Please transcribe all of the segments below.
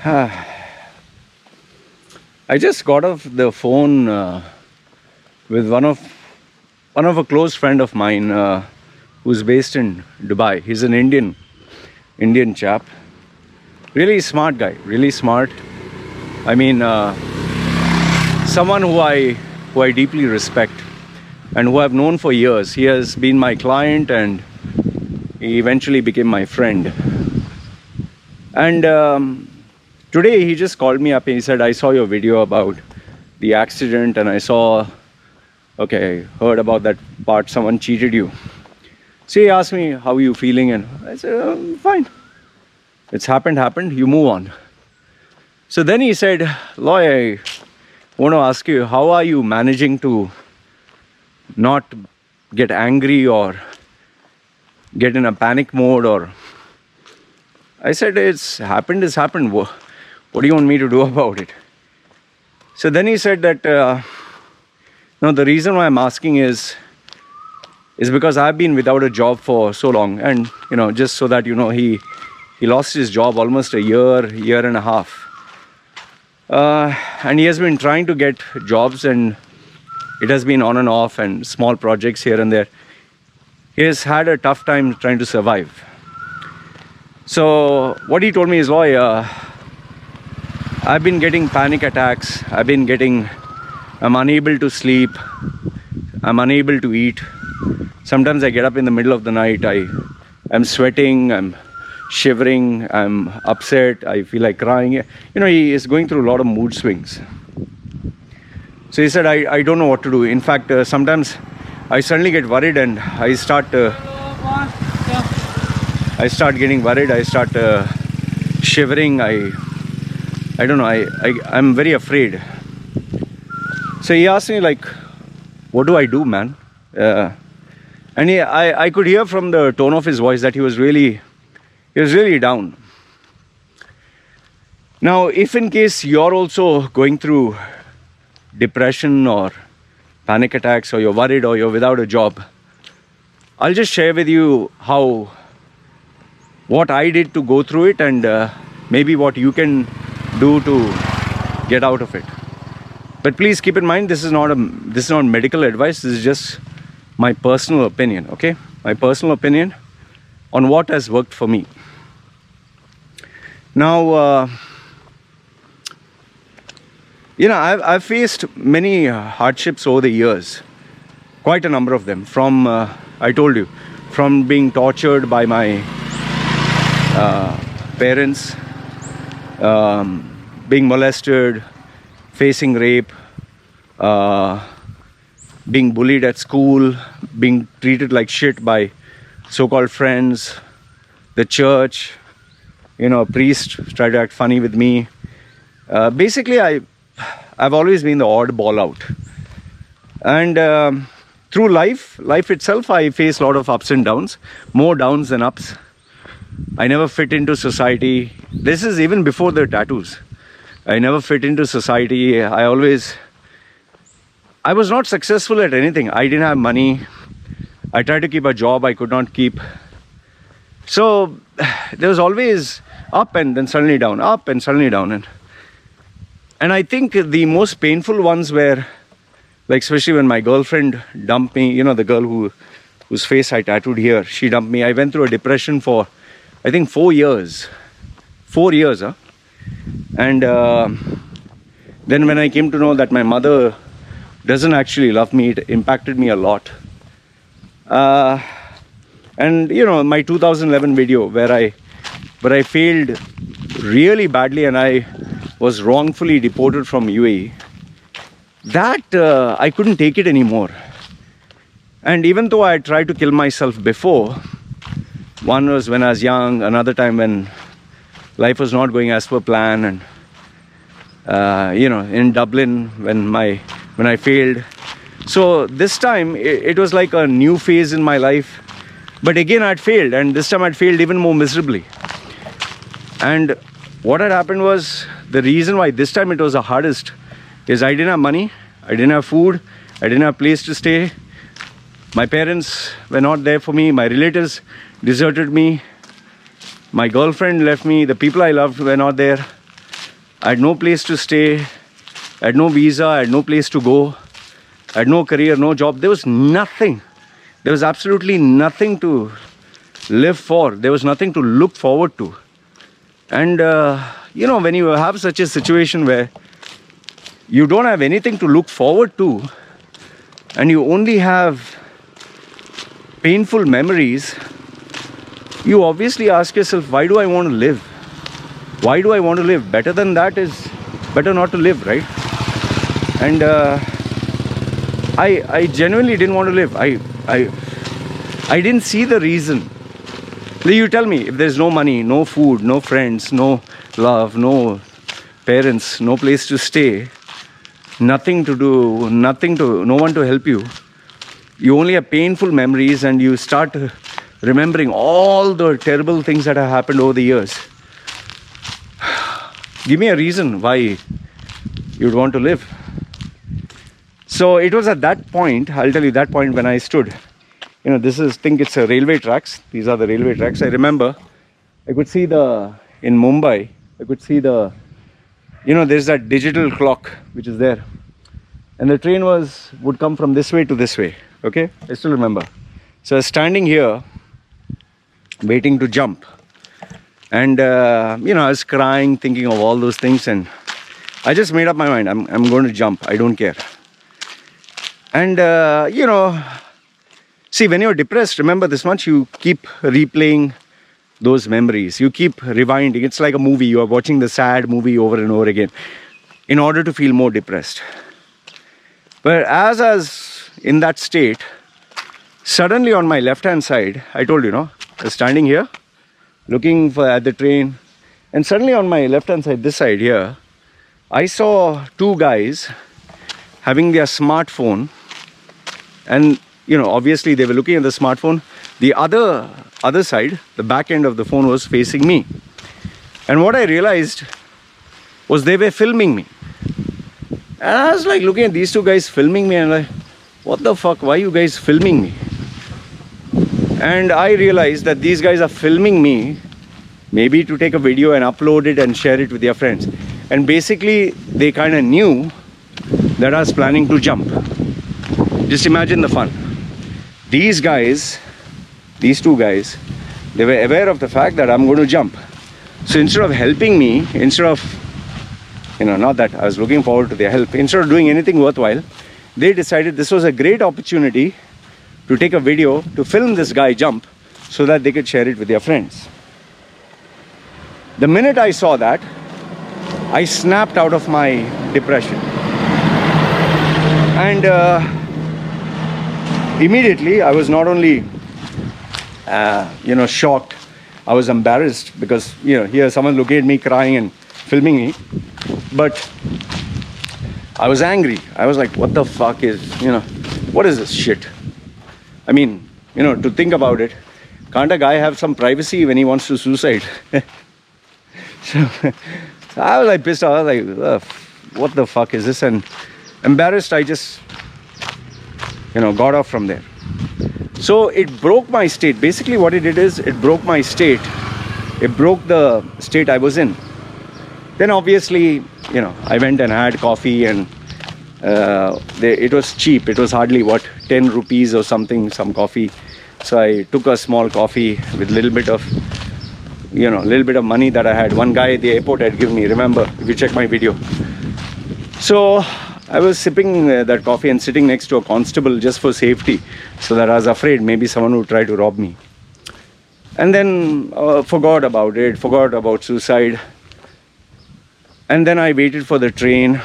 I just got off the phone with one of a close friend of mine who's based in Dubai. He's an Indian chap. Really smart guy. Really smart. I mean, someone who I deeply respect and who I've known for years. He has been my client and he eventually became my friend. And today he just called me up and he said, I saw your video about the accident and I heard about that part, someone cheated you. So he asked me, how are you feeling? And I said, fine. It's happened, you move on. So then he said, Loy, I want to ask you, how are you managing to not get angry or get in a panic mode? Or I said, it's happened. What do you want me to do about it? So then he said that, no, the reason why I'm asking is because I've been without a job for so long. And, just so that, he lost his job almost a year and a half. And he has been trying to get jobs and it has been on and off and small projects here and there. He has had a tough time trying to survive. So what he told me is, Loy, I've been getting panic attacks. I'm unable to sleep. I'm unable to eat. Sometimes I get up in the middle of the night. I'm sweating. I'm shivering. I'm upset. I feel like crying. He is going through a lot of mood swings. So he said, I don't know what to do. In fact, sometimes I suddenly get worried and I start getting worried. I start shivering. I don't know. I'm very afraid. So he asked me, like, what do I do, man? And I could hear from the tone of his voice that he was really down. Now, if in case you're also going through depression or panic attacks, or you're worried or you're without a job, I'll just share with you what I did to go through it and maybe what you can do to get out of it. But please keep in mind, this is not medical advice. This is just my personal opinion, okay? My personal opinion on what has worked for me. Now, I've faced many hardships over the years, quite a number of them. From I told you, from being tortured by my parents, being molested, facing rape, being bullied at school, being treated like shit by so-called friends, the church, a priest tried to act funny with me. Basically, I've always been the oddball out. And through life itself, I face a lot of ups and downs, more downs than ups. I never fit into society. This is even before the tattoos. I never fit into society. I was not successful at anything. I didn't have money. I tried to keep a job I could not keep. So there was always up and then suddenly down, up and suddenly down. And I think the most painful ones were, like, especially when my girlfriend dumped me, the girl whose face I tattooed here, she dumped me. I went through a depression for, I think, 4 years. 4 years, huh? And then when I came to know that my mother doesn't actually love me, it impacted me a lot. And my 2011 video where I failed really badly and I was wrongfully deported from UAE, that I couldn't take it anymore. And even though I tried to kill myself before, one was when I was young, another time when life was not going as per plan, and in Dublin when I failed. So this time it was like a new phase in my life, but again I'd failed, and this time I'd failed even more miserably. And what had happened was, the reason why this time it was the hardest is I didn't have money, I didn't have food, I didn't have a place to stay. My parents were not there for me, my relatives deserted me, my girlfriend left me, the people I loved were not there. I had no place to stay. I had no visa. I had no place to go. I had no career, no job. There was nothing. There was absolutely nothing to live for. There was nothing to look forward to. And, when you have such a situation where you don't have anything to look forward to, and you only have painful memories, you obviously ask yourself, why do I want to live? Why do I want to live? Better than that is better not to live, right? And I genuinely didn't want to live. I didn't see the reason. You tell me, if there's no money, no food, no friends, no love, no parents, no place to stay, nothing to do, no one to help you, you only have painful memories, and you start remembering all the terrible things that have happened over the years. Give me a reason why you'd want to live. So it was at that point, I'll tell you that point, when I stood. Think it's a railway tracks. These are the railway tracks. I remember I could see in Mumbai, I could see there's that digital clock which is there. And the train would come from this way to this way. Okay, I still remember. So I was standing here waiting to jump, and I was crying, thinking of all those things, and I just made up my mind, I'm going to jump. I don't care. And see, when you're depressed, remember this much, you keep replaying those memories, you keep rewinding. It's like a movie. You are watching the sad movie over and over again in order to feel more depressed. But as I was in that state, suddenly on my left hand side, I told you, I was standing here looking at the train, and suddenly on my left hand side, this side here, I saw two guys having their smartphone, and obviously they were looking at the smartphone. The other side, the back end of the phone, was facing me, and what I realized was they were filming me. And I was like looking at these two guys filming me, and like, what the fuck, why are you guys filming me? And I realized that these guys are filming me maybe to take a video and upload it and share it with their friends. And basically they kind of knew that I was planning to jump. Just imagine the fun. These two guys, they were aware of the fact that I'm going to jump. So instead of helping me, instead of, not that I was looking forward to their help, instead of doing anything worthwhile, they decided this was a great opportunity to take a video, to film this guy jump, so that they could share it with their friends. The minute I saw that, I snapped out of my depression. And immediately I was not only shocked, I was embarrassed, because here someone looking at me crying and filming me, but I was angry. I was like, what the fuck what is this shit? I mean, to think about it, can't a guy have some privacy when he wants to suicide? So I was like pissed off. I was like, what the fuck is this? And embarrassed, I just got off from there. So it broke my state. Basically what it did is, it broke my state. It broke the state I was in. Then obviously, I went and had coffee, and it was cheap. It was hardly 10 rupees or something, some coffee. So I took a small coffee with little bit of money that I had. One guy at the airport had given me, remember, if you check my video. So I was sipping that coffee and sitting next to a constable just for safety, so that I was afraid maybe someone would try to rob me. And then forgot about it, forgot about suicide. And then I waited for the train.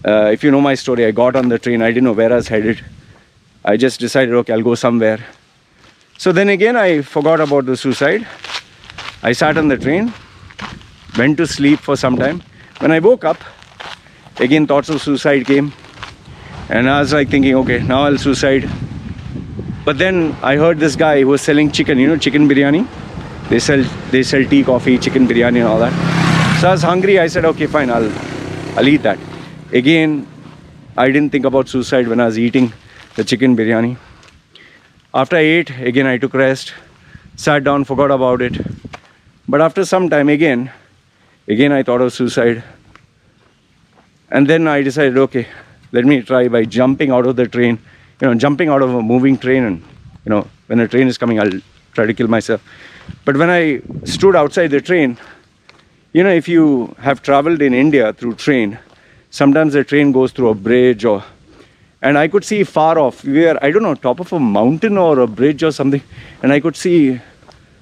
If you know my story, I got on the train. I didn't know where I was headed. I just decided, okay, I'll go somewhere. So then again, I forgot about the suicide. I sat on the train, went to sleep for some time. When I woke up, again thoughts of suicide came. And I was like thinking, okay, now I'll suicide. But then I heard this guy who was selling chicken, chicken biryani. They sell tea, coffee, chicken biryani and all that. So I was hungry. I said, okay, fine, I'll eat that. Again, I didn't think about suicide when I was eating the chicken biryani. After I ate, again I took rest, sat down, forgot about it. But after some time again Again, I thought of suicide. And then I decided, okay, let me try by jumping out of the train, jumping out of a moving train, and, when a train is coming, I'll try to kill myself. But when I stood outside the train, if you have traveled in India through train, sometimes the train goes through a bridge and I could see far off, we were, I don't know, top of a mountain or a bridge or something, and I could see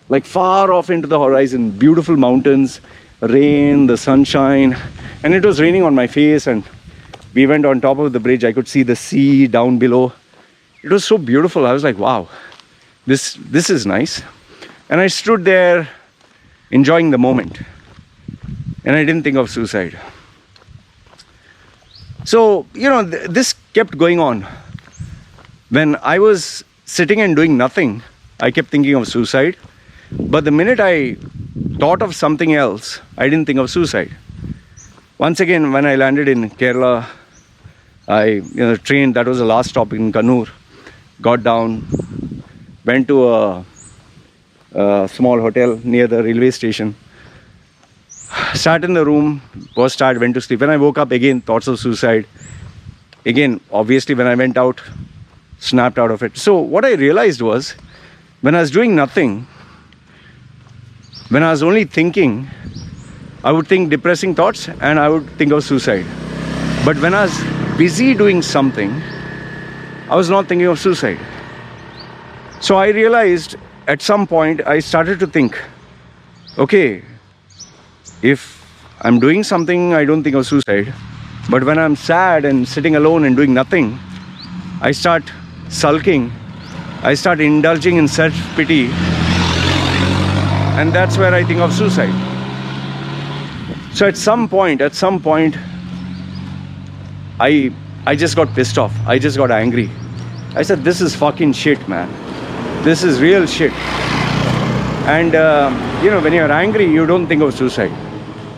like far off into the horizon, beautiful mountains, rain, the sunshine, and it was raining on my face, and we went on top of the bridge. I could see the sea down below. It was so beautiful. I was like, wow, this is nice. And I stood there enjoying the moment, and I didn't think of suicide. So, this kept going on. When I was sitting and doing nothing, I kept thinking of suicide. But the minute I thought of something else, I didn't think of suicide. Once again, when I landed in Kerala, the train, that was the last stop in Kannur, got down, went to a small hotel near the railway station, sat in the room, was tired, went to sleep. When I woke up, again, thoughts of suicide. Again, obviously, when I went out, snapped out of it. So what I realized was, when I was doing nothing, when I was only thinking, I would think depressing thoughts and I would think of suicide. But when I was busy doing something, I was not thinking of suicide. So I realized at some point, I started to think, okay, if I'm doing something, I don't think of suicide. But when I'm sad and sitting alone and doing nothing, I start sulking. I start indulging in self-pity. And that's where I think of suicide. So at some point, I just got pissed off. I just got angry. I said, this is fucking shit, man. This is real shit. And, when you're angry, you don't think of suicide.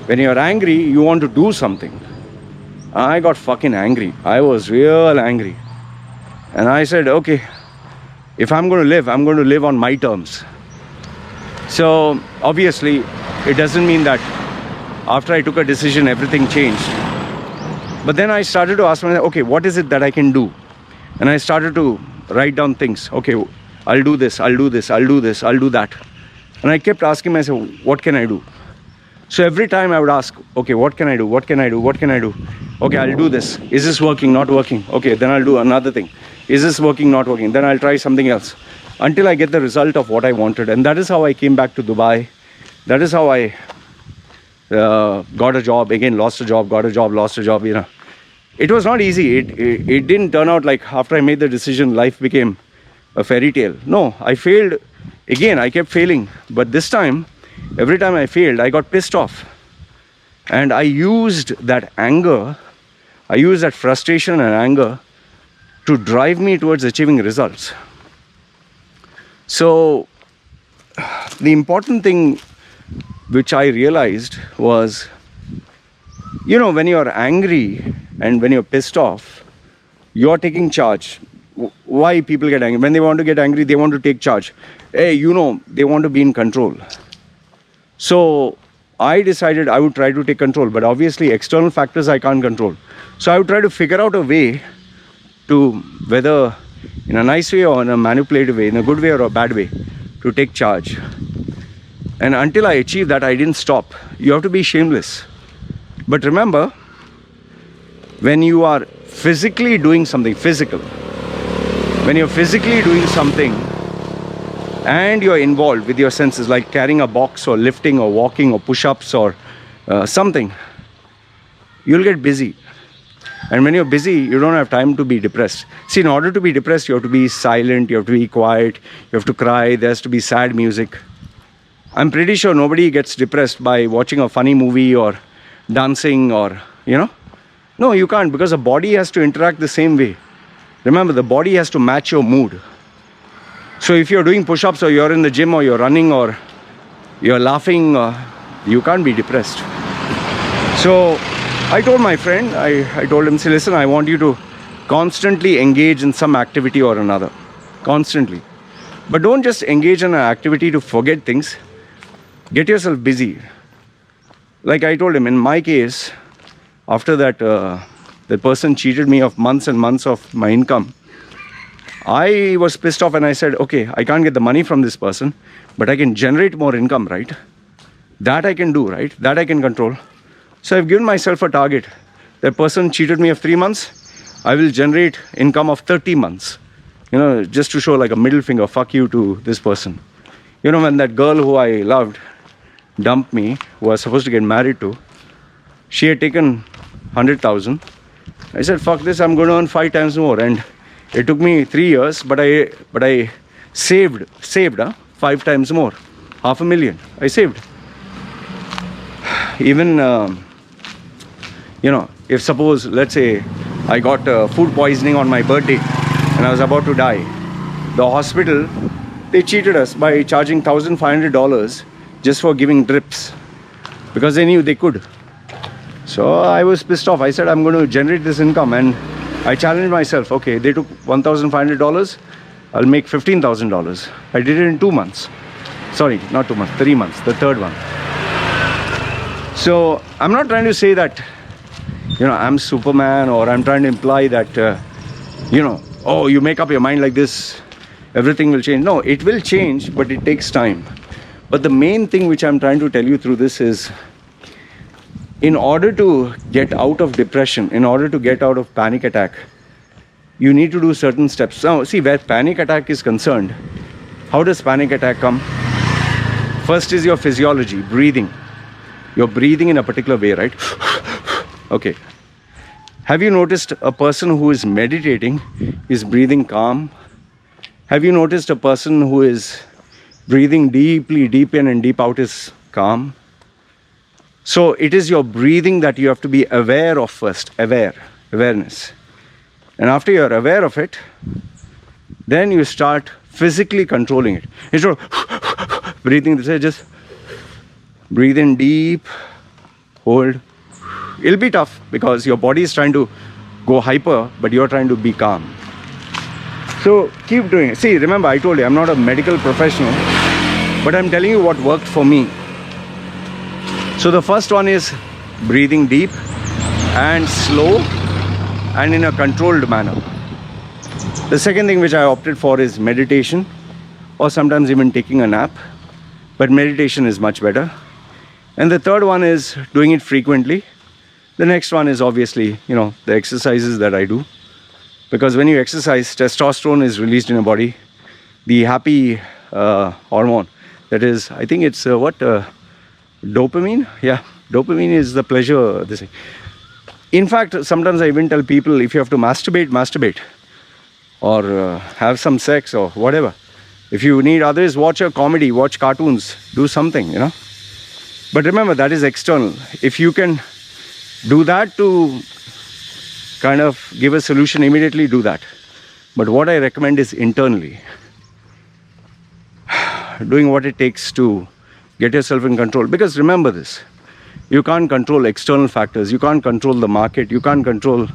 When you're angry, you want to do something. I got fucking angry. I was real angry. And I said, okay, if I'm going to live on my terms. So, obviously, it doesn't mean that after I took a decision, everything changed. But then I started to ask myself, okay, what is it that I can do? And I started to write down things. Okay, I'll do this, I'll do this, I'll do this, I'll do that. And I kept asking myself, what can I do? So every time I would ask, okay, what can I do? What can I do? What can I do? Okay, I'll do this. Is this working? Not working. Okay, then I'll do another thing. Is this working? Not working. Then I'll try something else until I get the result of what I wanted. And that is how I came back to Dubai. That is how I got a job. Again, lost a job, got a job, lost a job, It was not easy. It didn't turn out like after I made the decision, life became a fairy tale. No, I failed. Again, I kept failing. But this time, every time I failed, I got pissed off. And I used that anger, I used that frustration and anger to drive me towards achieving results. So, the important thing which I realized was, when you're angry and when you're pissed off, you're taking charge. Why people get angry? When they want to get angry, they want to take charge. Hey, they want to be in control. So I decided I would try to take control, but obviously external factors I can't control. So I would try to figure out a way to, whether in a nice way or in a manipulative way, in a good way or a bad way, to take charge. And until I achieved that, I didn't stop. You have to be shameless. But remember, when you are physically doing something physical, when you're physically doing something and you're involved with your senses, like carrying a box or lifting or walking or push-ups or something, you'll get busy. And when you're busy, you don't have time to be depressed. See, in order to be depressed, you have to be silent, you have to be quiet, you have to cry, there has to be sad music. I'm pretty sure nobody gets depressed by watching a funny movie or dancing or, No, you can't, because the body has to interact the same way. Remember, the body has to match your mood. So if you're doing push-ups or you're in the gym or you're running or you're laughing, you can't be depressed. So I told my friend, I told him, say, listen, I want you to constantly engage in some activity or another. Constantly. But don't just engage in an activity to forget things. Get yourself busy. like I told him, in my case, after that, the person cheated me of months and months of my income. I was pissed off and I said, okay, I can't get the money from this person, but I can generate more income, right? That I can do, right? That I can control. So I've given myself a target. That person cheated me of 3 months. I will generate income of 30 months. You know, just to show like a middle finger, fuck you to this person. You know, when that girl who I loved dumped me, who I was supposed to get married to, she had taken 100,000. I said, fuck this, I'm going to earn 5 times more. And it took me 3 years, but I saved 5 times more. 500,000 I saved. Even, you know, if suppose, let's say, I got food poisoning on my birthday and I was about to die, the hospital, they cheated us by charging $1,500 just for giving drips because they knew they could. So I was pissed off. I said, I'm going to generate this income, and I challenged myself. Okay, they took $1,500, I'll make $15,000. I did it in 2 months. Sorry, not 2 months, 3 months, the third one. So I'm not trying to say that, you know, I'm Superman, or I'm trying to imply that, you know, oh, you make up your mind like this, everything will change. No, it will change, but it takes time. But the main thing which I'm trying to tell you through this is, in order to get out of depression, in order to get out of panic attack, you need to do certain steps. Now, see, where panic attack is concerned, how does panic attack come? First is your physiology, breathing. You're breathing in a particular way, right? Okay. Have you noticed a person who is meditating is breathing calm? Have you noticed a person who is breathing deeply, deep in and deep out is calm? So it is your breathing that you have to be aware of first, awareness. And after you're aware of it, then you start physically controlling it. Instead of breathing this way, just breathe in deep, hold. It'll be tough because your body is trying to go hyper, but you're trying to be calm. So keep doing it. See, remember, I told you, I'm not a medical professional, but I'm telling you what worked for me. So the first one is breathing deep and slow and in a controlled manner. The second thing which I opted for is meditation, or sometimes even taking a nap, but meditation is much better. And the third one is doing it frequently. The next one is obviously, you know, the exercises that I do, because when you exercise, testosterone is released in your body, the happy hormone, that is, I think it's dopamine. Yeah, dopamine is the pleasure. This thing. In fact, sometimes I even tell people, if you have to masturbate, or have some sex or whatever. If you need others, watch a comedy, watch cartoons, do something, you know. But remember, that is external. If you can do that to kind of give a solution immediately, do that. But what I recommend is internally. Doing what it takes to get yourself in control. Because remember this, you can't control external factors. You can't control the market. You can't control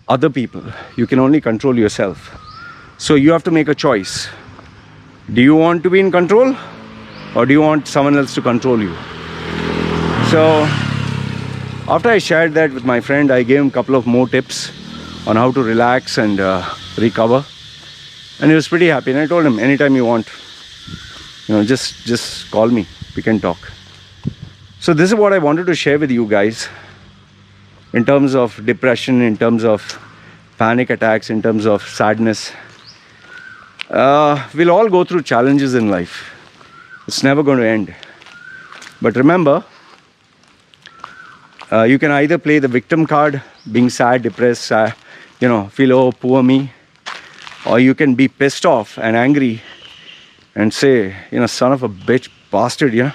other people. You can only control yourself. So you have to make a choice. Do you want to be in control, or do you want someone else to control you? So after I shared that with my friend, I gave him a couple of more tips on how to relax and recover. And he was pretty happy. And I told him, anytime you want, you know, just call me. We can talk. So this is what I wanted to share with you guys in terms of depression, in terms of panic attacks, in terms of sadness. We'll all go through challenges in life. It's never going to end. But remember, you can either play the victim card, being sad, depressed, you know, feel, oh, poor me. Or you can be pissed off and angry and say, you know, son of a bitch, bastard, you know,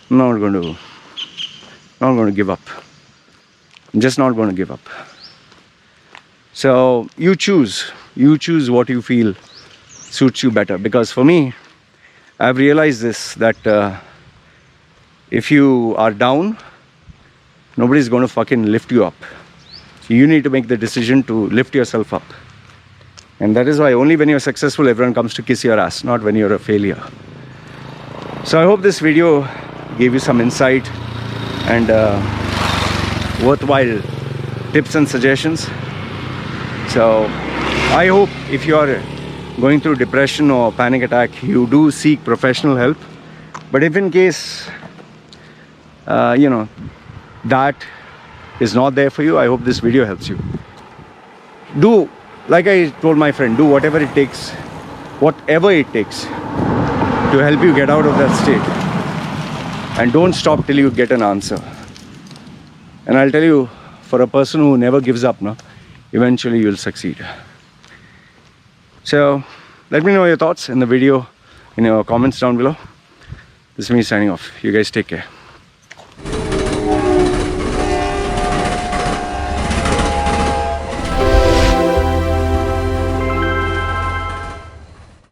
I'm not going to give up. I'm just not going to give up. So you choose what you feel suits you better. Because for me, I've realized this, that if you are down, nobody's going to fucking lift you up. So you need to make the decision to lift yourself up. And that is why only when you're successful, everyone comes to kiss your ass, not when you're a failure. So I hope this video gave you some insight, and worthwhile tips and suggestions. So I hope if you are going through depression or panic attack, you do seek professional help. But if in case that is not there for you, I hope this video helps you. Do, like I told my friend, do whatever it takes to help you get out of that state, and don't stop till you get an answer. And I'll tell you, for a person who never gives up, eventually you'll succeed. So let me know your thoughts in the video, in your comments down below. This is me signing off. You guys take care.